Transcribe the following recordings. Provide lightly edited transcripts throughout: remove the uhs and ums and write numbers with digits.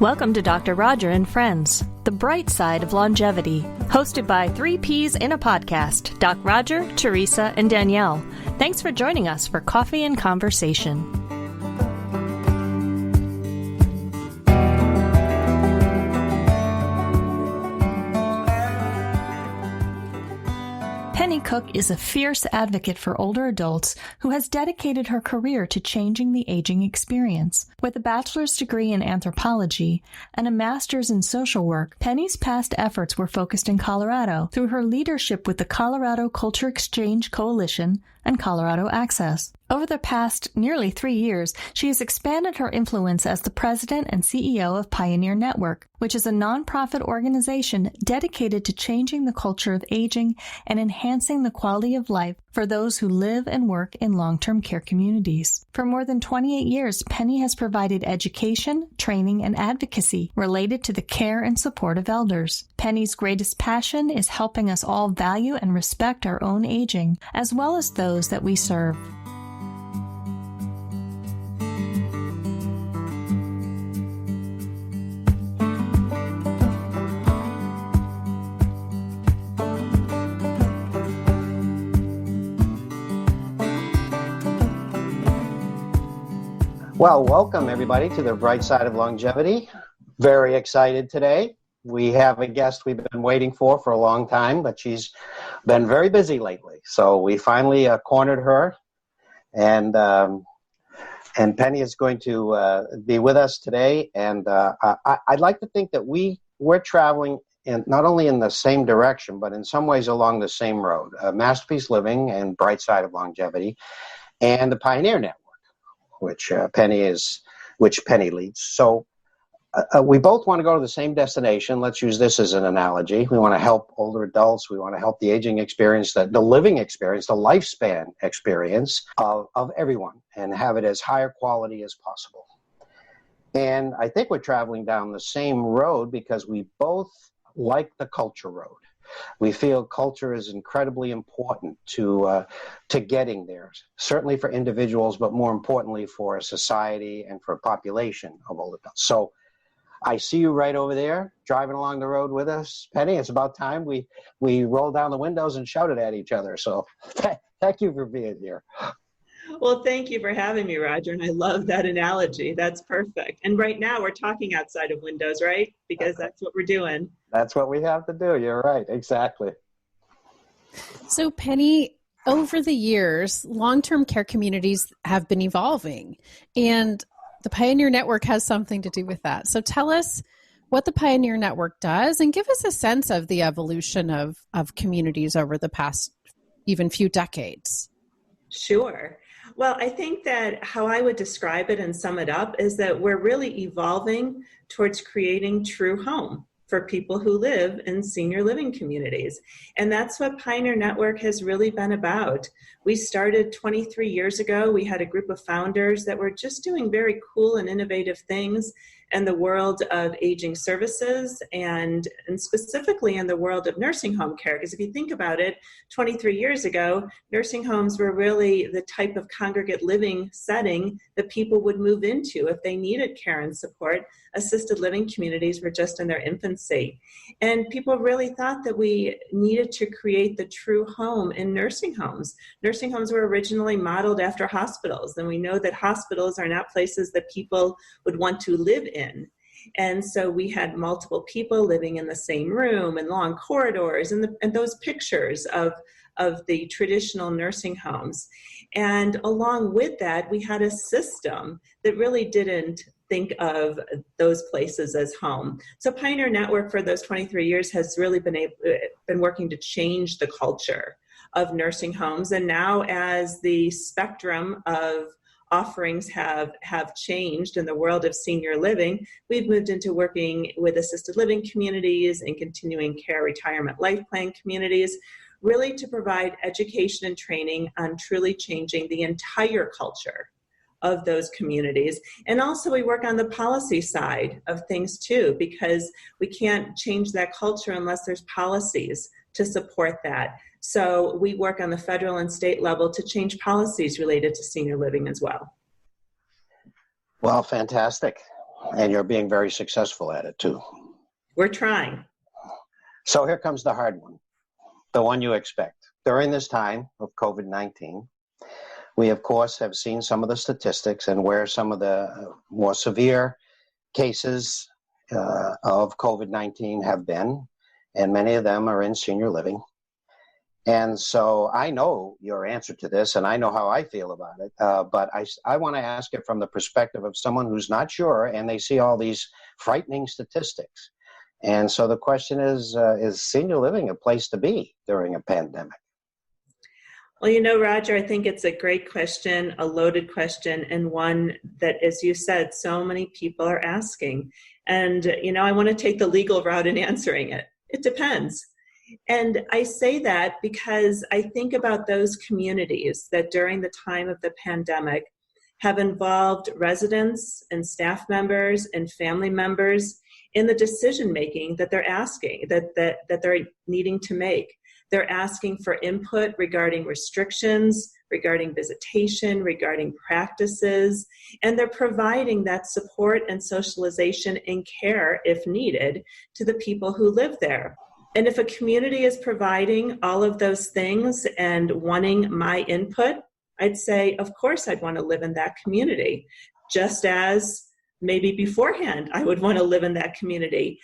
Welcome to Dr. Roger and Friends, the bright side of longevity, hosted by three Ps in a podcast, Doc Roger, Teresa, and Danielle. Thanks for joining us for Coffee and Conversation. Penny Cook is a fierce advocate for older adults who has dedicated her career to changing the aging experience. With a bachelor's degree in anthropology and a master's in social work, Penny's past efforts were focused in Colorado through her leadership with the Colorado Culture Exchange Coalition and Colorado Access. Over the past nearly 3 years, she has expanded her influence as the president and CEO of Pioneer Network, which is a nonprofit organization dedicated to changing the culture of aging and enhancing the quality of life for those who live and work in long-term care communities. For more than 28 years, Penny has provided education, training, and advocacy related to the care and support of elders. Penny's greatest passion is helping us all value and respect our own aging, as well as those that we serve. Well, welcome everybody to the bright side of longevity. Very excited today. We have a guest we've been waiting for a long time, but she's been very busy lately. So we finally cornered her, and Penny is going to be with us today. And I'd like to think that we're traveling in not only in the same direction, but in some ways along the same road. Masterpiece Living and Bright Side of Longevity, and the Pioneer Network, which Penny leads. So we both want to go to the same destination. Let's use this as an analogy. We want to help older adults. We want to help the aging experience, the living experience, the lifespan experience of everyone, and have it as higher quality as possible. And I think we're traveling down the same road because we both like the culture road. We feel culture is incredibly important to getting there, certainly for individuals, but more importantly for a society and for a population of older adults. So I see you right over there driving along the road with us. Penny, it's about time we rolled down the windows and shouted at each other. So thank you for being here. Well, thank you for having me, Roger, and I love that analogy. That's perfect. And right now we're talking outside of windows, right? Because that's what we're doing. That's what we have to do. You're right. Exactly. So, Penny, over the years, long-term care communities have been evolving, and the Pioneer Network has something to do with that. So tell us what the Pioneer Network does and give us a sense of the evolution of communities over the past even few decades. Sure. Well, I think that how I would describe it and sum it up is that we're really evolving towards creating true home for people who live in senior living communities. And that's what Pioneer Network has really been about. We started 23 years ago. We had a group of founders that were just doing very cool and innovative things in the world of aging services and specifically in the world of nursing home care. Because if you think about it, 23 years ago, nursing homes were really the type of congregate living setting that people would move into if they needed care and support. Assisted living communities were just in their infancy. And people really thought that we needed to create the true home in nursing homes. Nursing homes were originally modeled after hospitals, and we know that hospitals are not places that people would want to live in. And so we had multiple people living in the same room and long corridors and those pictures of the traditional nursing homes. And along with that, we had a system that really didn't think of those places as home. So Pioneer Network for those 23 years has really been working to change the culture of nursing homes. And now as the spectrum of offerings have changed in the world of senior living, we've moved into working with assisted living communities and continuing care retirement life plan communities, really to provide education and training on truly changing the entire culture of those communities. And also we work on the policy side of things too, because we can't change that culture unless there's policies to support that. So we work on the federal and state level to change policies related to senior living as well. Well, fantastic. And you're being very successful at it too. We're trying. So here comes the hard one, the one you expect. During this time of COVID-19, we, of course, have seen some of the statistics and where some of the more severe cases of COVID-19 have been, and many of them are in senior living. And so I know your answer to this, and I know how I feel about it, but I want to ask it from the perspective of someone who's not sure, and they see all these frightening statistics. And so the question is senior living a place to be during a pandemic? Well, you know, Roger, I think it's a great question, a loaded question, and one that, as you said, so many people are asking. And, you know, I want to take the legal route in answering it. It depends. And I say that because I think about those communities that during the time of the pandemic have involved residents and staff members and family members in the decision making that they're asking, that they're needing to make. They're asking for input regarding restrictions, regarding visitation, regarding practices, and they're providing that support and socialization and care, if needed, to the people who live there. And if a community is providing all of those things and wanting my input, I'd say, of course, I'd want to live in that community, just as maybe beforehand I would want to live in that community.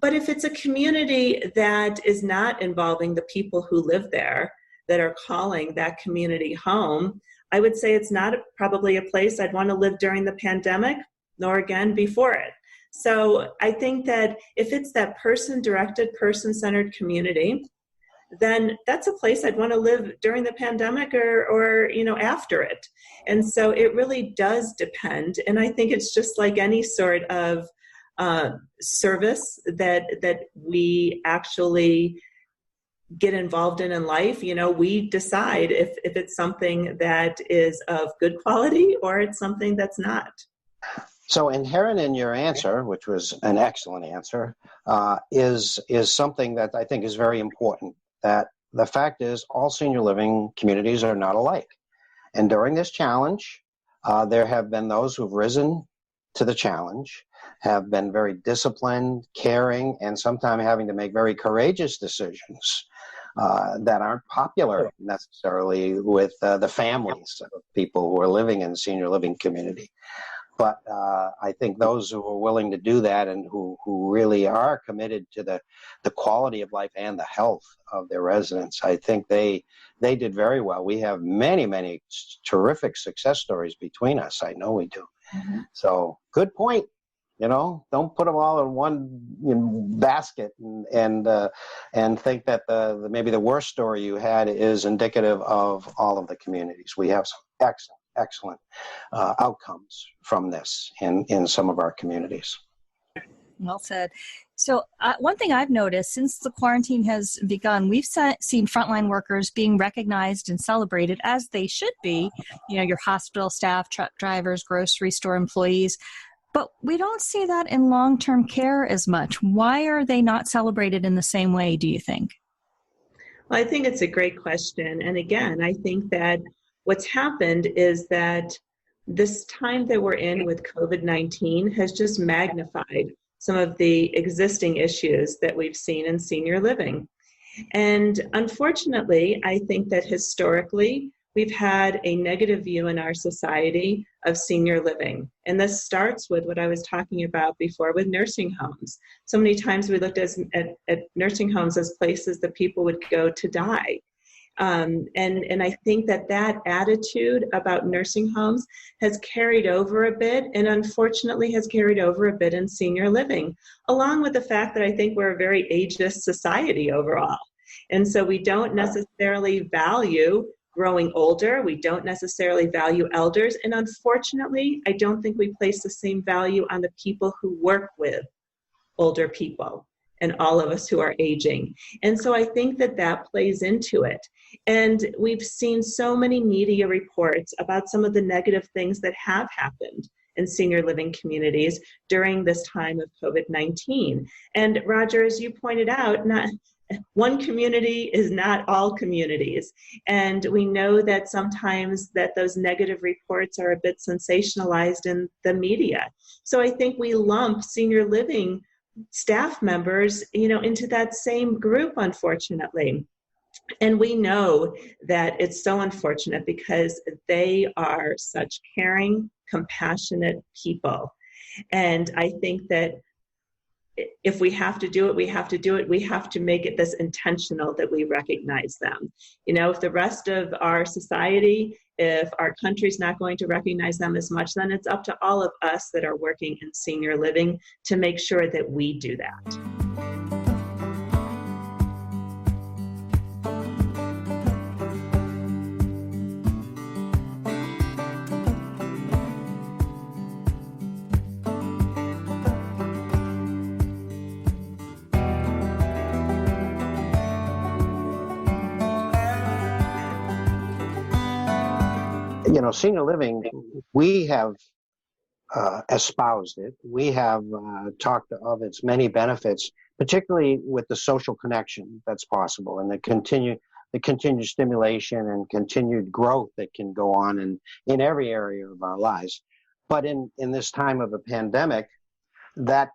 But if it's a community that is not involving the people who live there, that are calling that community home, I would say it's not probably a place I'd want to live during the pandemic, nor again before it. So I think that if it's that person-directed, person-centered community, then that's a place I'd want to live during the pandemic or you know, after it. And so it really does depend. And I think it's just like any sort of service that we actually get involved in life. You know, we decide if it's something that is of good quality or it's something that's not. So inherent in your answer, which was an excellent answer, is something that I think is very important, that the fact is all senior living communities are not alike. And during this challenge, there have been those who've risen to the challenge, have been very disciplined, caring, and sometimes having to make very courageous decisions that aren't popular necessarily with the families of people who are living in senior living community. But I think those who are willing to do that and who really are committed to the quality of life and the health of their residents, I think they did very well. We have many, many terrific success stories between us. I know we do. Mm-hmm. So good point. You know, don't put them all in one basket and think that maybe the worst story you had is indicative of all of the communities. We have some excellent outcomes from this in some of our communities. Well said. So one thing I've noticed since the quarantine has begun, we've seen frontline workers being recognized and celebrated as they should be, you know, your hospital staff, truck drivers, grocery store employees. But we don't see that in long-term care as much. Why are they not celebrated in the same way, do you think? Well, I think it's a great question. And again, I think that what's happened is that this time that we're in with COVID-19 has just magnified some of the existing issues that we've seen in senior living. And unfortunately, I think that historically, we've had a negative view in our society of senior living. And this starts with what I was talking about before with nursing homes. So many times we looked at nursing homes as places that people would go to die. And I think that attitude about nursing homes has carried over a bit, and unfortunately has carried over a bit in senior living, along with the fact that I think we're a very ageist society overall. And so we don't necessarily value growing older. We don't necessarily value elders. And unfortunately, I don't think we place the same value on the people who work with older people and all of us who are aging. And so I think that plays into it. And we've seen so many media reports about some of the negative things that have happened in senior living communities during this time of COVID-19. And Roger, as you pointed out, one community is not all communities. And we know that sometimes that those negative reports are a bit sensationalized in the media. So I think we lump senior living staff members, into that same group, unfortunately. And we know that it's so unfortunate because they are such caring, compassionate people. And I think that if we have to do it, we have to do it. We have to make it this intentional that we recognize them. If the rest of our society, if our country's not going to recognize them as much, then it's up to all of us that are working in senior living to make sure that we do that. Senior living, we have espoused it. We have talked of its many benefits, particularly with the social connection that's possible and the continued stimulation and continued growth that can go on in every area of our lives. But in this time of a pandemic, that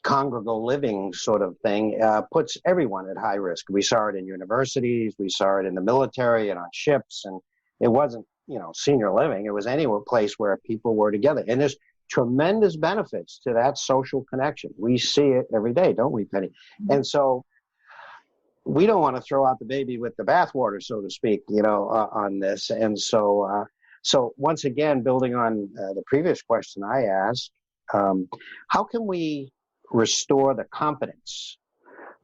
congregate living sort of thing puts everyone at high risk. We saw it in universities, we saw it in the military and on ships, and it wasn't senior living. It was any place where people were together. And there's tremendous benefits to that social connection. We see it every day, don't we, Penny? And so we don't want to throw out the baby with the bathwater, so to speak, on this. And so once again, building on the previous question I asked, how can we restore the confidence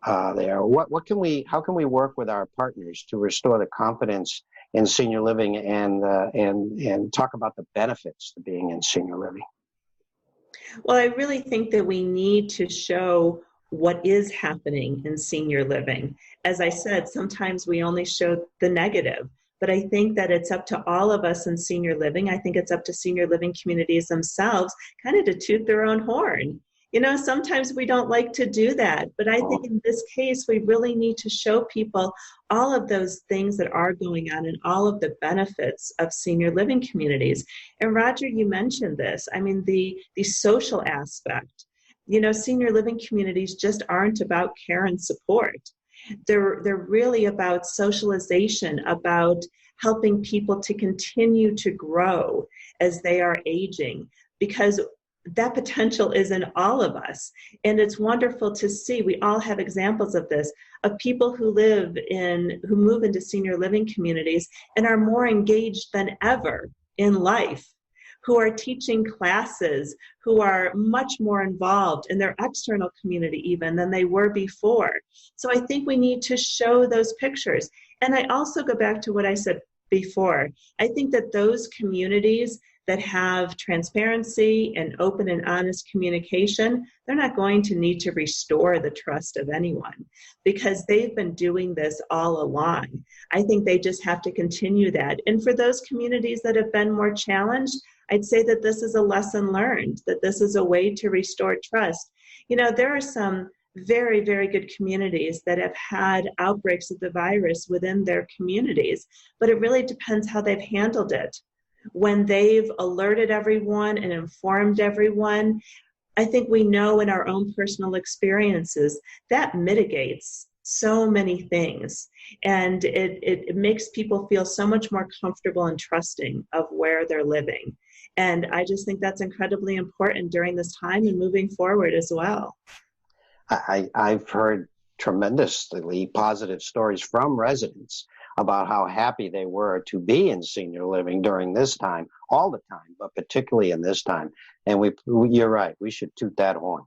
there? How can we work with our partners to restore the confidence in senior living and talk about the benefits of being in senior living? Well, I really think that we need to show what is happening in senior living. As I said, sometimes we only show the negative, but I think that it's up to all of us in senior living. I think it's up to senior living communities themselves kind of to toot their own horn. Sometimes we don't like to do that, but I think in this case, we really need to show people all of those things that are going on and all of the benefits of senior living communities. And Roger, you mentioned this. I mean, the social aspect. Senior living communities just aren't about care and support. They're really about socialization, about helping people to continue to grow as they are aging, because that potential is in all of us. And it's wonderful to see, we all have examples of this, of people who move into senior living communities and are more engaged than ever in life, who are teaching classes, who are much more involved in their external community even than they were before. So I think we need to show those pictures. And I also go back to what I said before. I think that those communities that have transparency and open and honest communication, they're not going to need to restore the trust of anyone because they've been doing this all along. I think they just have to continue that. And for those communities that have been more challenged, I'd say that this is a lesson learned, that this is a way to restore trust. There are some very, very good communities that have had outbreaks of the virus within their communities, but it really depends how they've handled it. When they've alerted everyone and informed everyone, I think we know in our own personal experiences that mitigates so many things. And it makes people feel so much more comfortable and trusting of where they're living. And I just think that's incredibly important during this time and moving forward as well. I've heard tremendously positive stories from residents about how happy they were to be in senior living during this time, all the time, but particularly in this time. And you're right, we should toot that horn.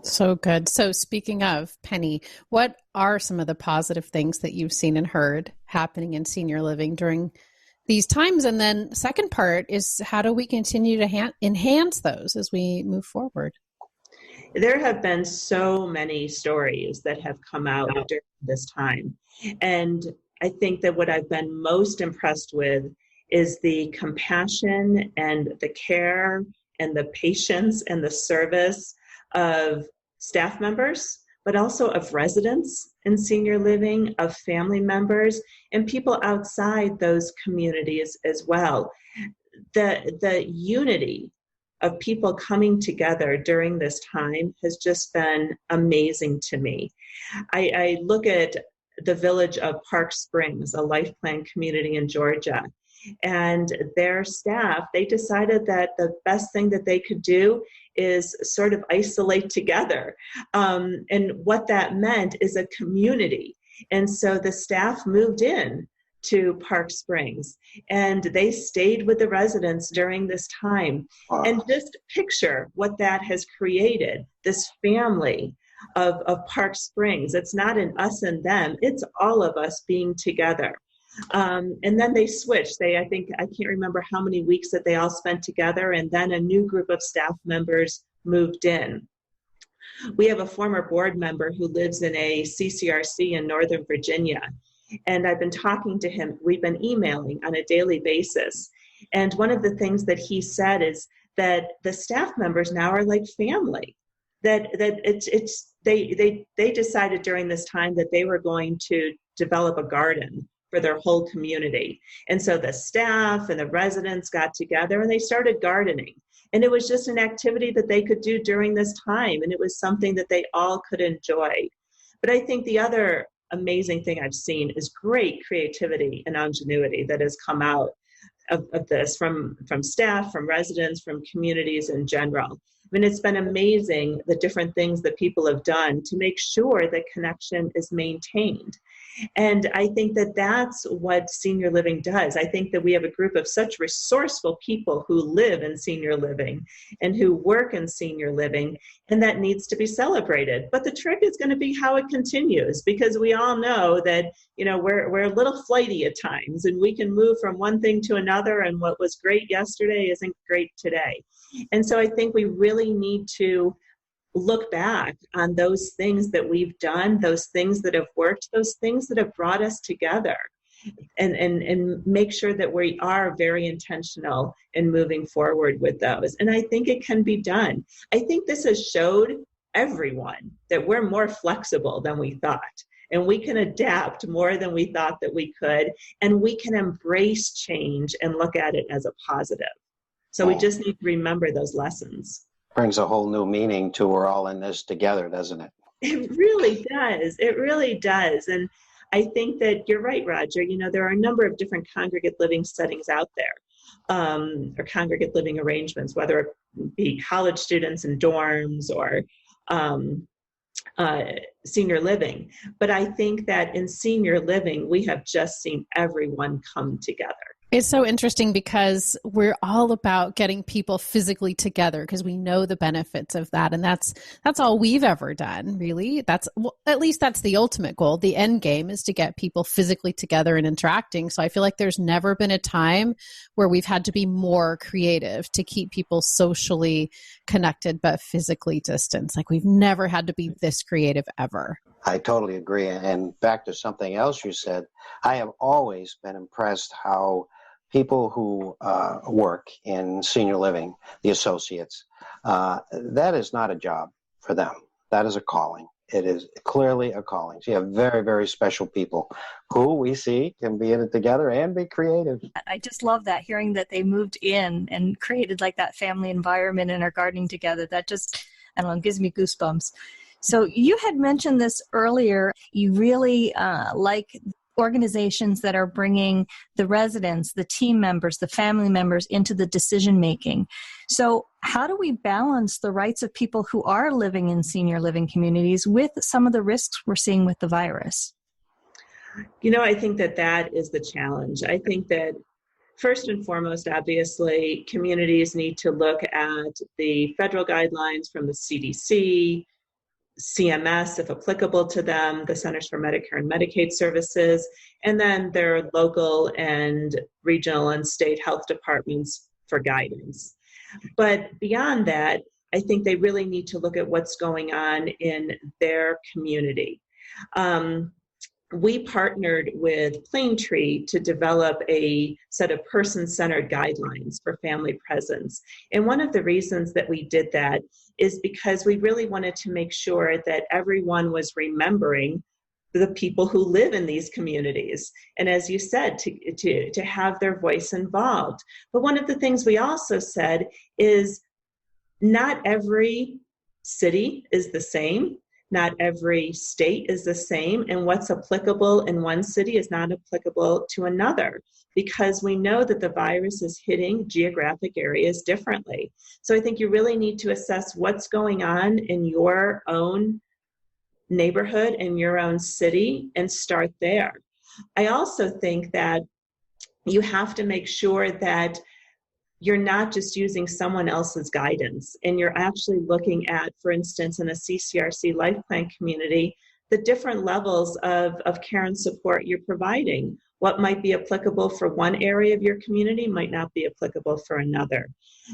So good. So speaking of, Penny, what are some of the positive things that you've seen and heard happening in senior living during these times? And then second part is, how do we continue to enhance those as we move forward? There have been so many stories that have come out during this time. And I think that what I've been most impressed with is the compassion and the care and the patience and the service of staff members, but also of residents in senior living, of family members, and people outside those communities as well. The unity of people coming together during this time has just been amazing to me. I look at the village of Park Springs, a life plan community in Georgia, and their staff, they decided that the best thing that they could do is sort of isolate together. And what that meant is a community. And so the staff moved in to Park Springs, and they stayed with the residents during this time. Wow. And just picture what that has created, this family of Park Springs. It's not an us and them, it's all of us being together. And then they switched. I can't remember how many weeks that they all spent together, and then a new group of staff members moved in. We have a former board member who lives in a CCRC in Northern Virginia, and I've been talking to him. We've been emailing on a daily basis. And one of the things that he said is that the staff members now are like family. That they decided during this time that they were going to develop a garden for their whole community. And so the staff and the residents got together and they started gardening. And it was just an activity that they could do during this time. And it was something that they all could enjoy. But I think the other amazing thing I've seen is great creativity and ingenuity that has come out of this from staff, from residents, from communities in general. I mean, it's been amazing the different things that people have done to make sure that connection is maintained. And I think that that's what senior living does. I think that we have a group of such resourceful people who live in senior living and who work in senior living, and that needs to be celebrated. But the trick is going to be how it continues, because we all know that, we're a little flighty at times, and we can move from one thing to another, and what was great yesterday isn't great today. And so I think we really need to look back on those things that we've done, those things that have worked, those things that have brought us together, and make sure that we are very intentional in moving forward with those. And I think it can be done. I think this has showed everyone that we're more flexible than we thought, and we can adapt more than we thought that we could, and we can embrace change and look at it as a positive. So we just need to remember those lessons. Brings a whole new meaning to we're all in this together, doesn't it? It really does. It really does. And I think that you're right, Roger. There are a number of different congregate living settings out there, or congregate living arrangements, whether it be college students in dorms or senior living. But I think that in senior living, we have just seen everyone come together. It's so interesting because we're all about getting people physically together because we know the benefits of that. And that's all we've ever done, really. At least that's the ultimate goal. The end game is to get people physically together and interacting. So I feel like there's never been a time where we've had to be more creative to keep people socially connected but physically distanced. Like we've never had to be this creative ever. I totally agree. And back to something else you said, I have always been impressed how people who work in senior living, the associates, that is not a job for them. That is a calling. It is clearly a calling. So you have very, very special people who we see can be in it together and be creative. I just love that, hearing that they moved in and created like that family environment and are gardening together. That just, I don't know, gives me goosebumps. So you had mentioned this earlier. You really like organizations that are bringing the residents, the team members, the family members into the decision making. So how do we balance the rights of people who are living in senior living communities with some of the risks we're seeing with the virus? I think that is the challenge. I think that first and foremost, obviously, communities need to look at the federal guidelines from the CDC, CMS, if applicable to them, the Centers for Medicare and Medicaid Services, and then their local and regional and state health departments for guidance. But beyond that, I think they really need to look at what's going on in their community. we partnered with Plaintree to develop a set of person-centered guidelines for family presence. And one of the reasons that we did that is because we really wanted to make sure that everyone was remembering the people who live in these communities. And as you said, to have their voice involved. But one of the things we also said is not every city is the same. Not every state is the same, and what's applicable in one city is not applicable to another, because we know that the virus is hitting geographic areas differently. So I think you really need to assess what's going on in your own neighborhood, in your own city, and start there. I also think that you have to make sure that you're not just using someone else's guidance, and you're actually looking at, for instance, in a CCRC life plan community, the different levels of care and support you're providing. What might be applicable for one area of your community might not be applicable for another.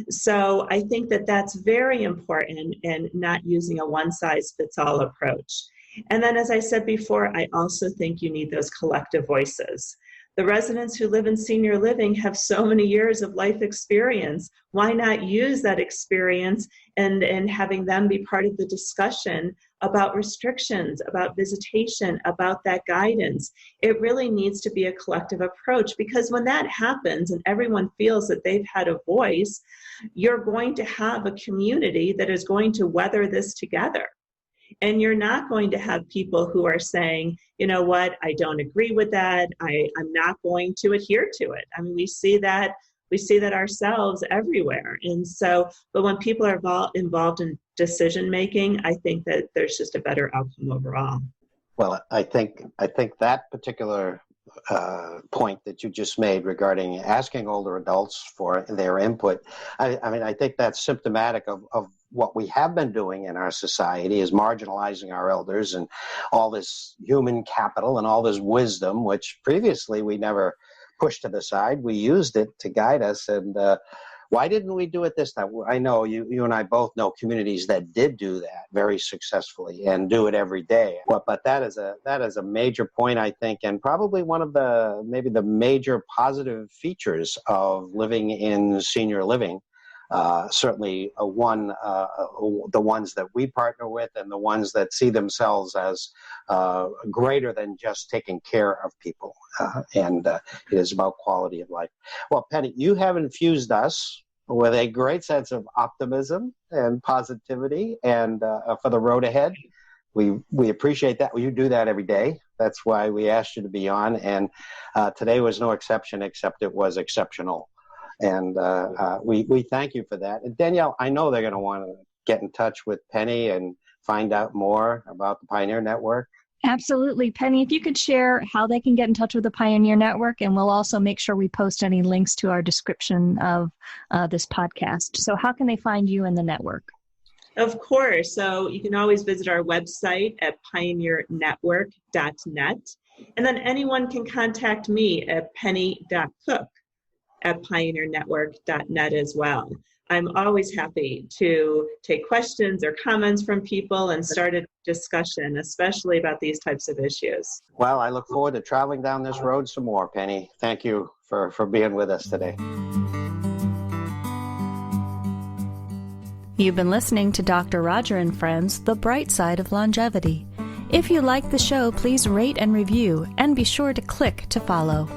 So I think that that's very important, in not using a one-size-fits-all approach. And then, as I said before, I also think you need those collective voices. The residents who live in senior living have so many years of life experience. Why not use that experience and having them be part of the discussion about restrictions, about visitation, about that guidance? It really needs to be a collective approach, because when that happens and everyone feels that they've had a voice, you're going to have a community that is going to weather this together. And you're not going to have people who are saying, you know what, I don't agree with that. I'm not going to adhere to it. I mean, we see that ourselves everywhere. And so, but when people are involved in decision making, I think that there's just a better outcome overall. Well, I think that particular point that you just made regarding asking older adults for their input, I think that's symptomatic of what we have been doing in our society, is marginalizing our elders and all this human capital and all this wisdom, which previously we never pushed to the side. We used it to guide us. And why didn't we do it this time? I know you and I both know communities that did do that very successfully and do it every day. But that is a major point, I think, and probably one of the major positive features of living in senior living. Certainly the ones that we partner with and the ones that see themselves as greater than just taking care of people. And it is about quality of life. Well, Penny, you have infused us with a great sense of optimism and positivity and for the road ahead. We appreciate that. You do that every day. That's why we asked you to be on. And today was no exception, except it was exceptional. And we thank you for that. And Danielle, I know they're going to want to get in touch with Penny and find out more about the Pioneer Network. Absolutely. Penny, if you could share how they can get in touch with the Pioneer Network, and we'll also make sure we post any links to our description of this podcast. So how can they find you in the network? Of course. So you can always visit our website at pioneernetwork.net. And then anyone can contact me at penny.cook@pioneernetwork.net as well. I'm always happy to take questions or comments from people and start a discussion, especially about these types of issues. Well, I look forward to traveling down this road some more, Penny. Thank you for being with us today. You've been listening to Dr. Roger and Friends, The Bright Side of Longevity. If you like the show, please rate and review, and be sure to click to follow.